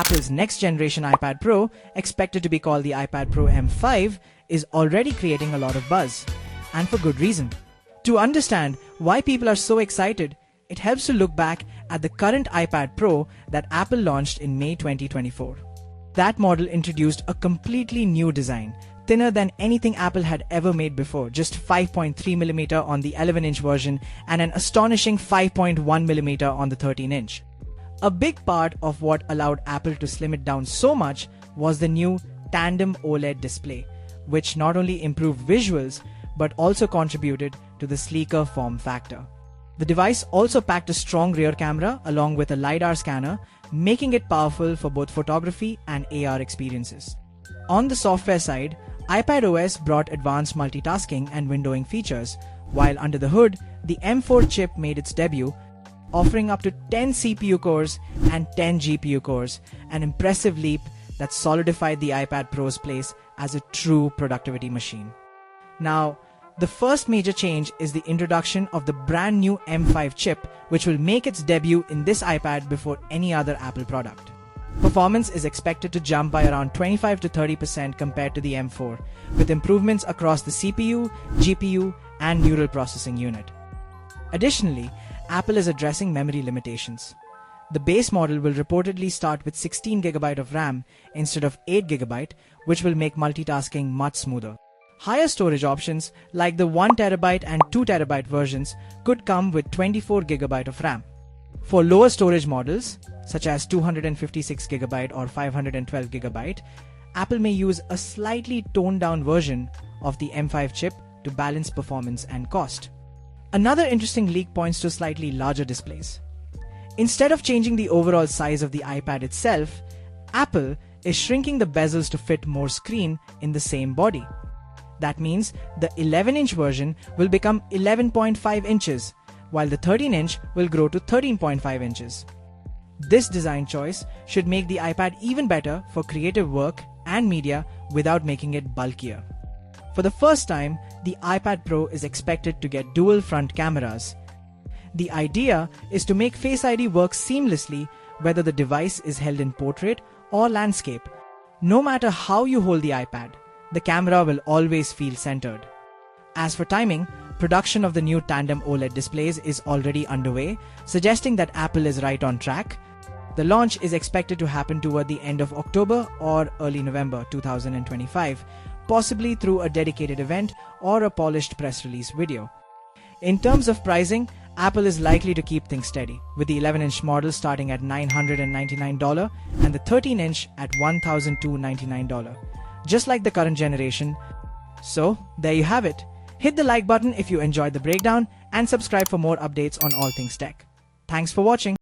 Apple's next generation iPad Pro, expected to be called the iPad Pro M5, is already creating a lot of buzz, and for good reason. To understand why people are so excited, it helps to look back at the current iPad Pro that Apple launched in May 2024. That model introduced a completely new design, thinner than anything Apple had ever made before, just 5.3mm on the 11-inch version and an astonishing 5.1mm on the 13-inch. A big part of what allowed Apple to slim it down so much was the new Tandem OLED display, which not only improved visuals but also contributed to the sleeker form factor. The device also packed a strong rear camera along with a LiDAR scanner, making it powerful for both photography and AR experiences. On the software side, iPadOS brought advanced multitasking and windowing features, while under the hood, the M4 chip made its debut, offering up to 10 CPU cores and 10 GPU cores, an impressive leap that solidified the iPad Pro's place as a true productivity machine. Now, the first major change is the introduction of the brand new M5 chip, which will make its debut in this iPad before any other Apple product. Performance is expected to jump by around 25 to 30% compared to the M4, with improvements across the CPU, GPU, and neural processing unit. Additionally, Apple is addressing memory limitations. The base model will reportedly start with 16GB of RAM instead of 8GB, which will make multitasking much smoother. Higher storage options like the 1TB and 2TB versions could come with 24GB of RAM. For lower storage models, such as 256GB or 512GB, Apple may use a slightly toned-down version of the M5 chip to balance performance and cost. Another interesting leak points to slightly larger displays. Instead of changing the overall size of the iPad itself, Apple is shrinking the bezels to fit more screen in the same body. That means the 11-inch version will become 11.5 inches, while the 13-inch will grow to 13.5 inches. This design choice should make the iPad even better for creative work and media without making it bulkier. For the first time, the iPad Pro is expected to get dual front cameras. The idea is to make Face ID work seamlessly whether the device is held in portrait or landscape. No matter how you hold the iPad, the camera will always feel centered. As for timing, production of the new Tandem OLED displays is already underway, suggesting that Apple is right on track. The launch is expected to happen toward the end of October or early November 2025, possibly through a dedicated event or a polished press release video. In terms of pricing, Apple is likely to keep things steady, with the 11-inch model starting at $999 and the 13-inch at $1,299. Just like the current generation. So, there you have it. Hit the like button if you enjoyed the breakdown and subscribe for more updates on all things tech. Thanks for watching.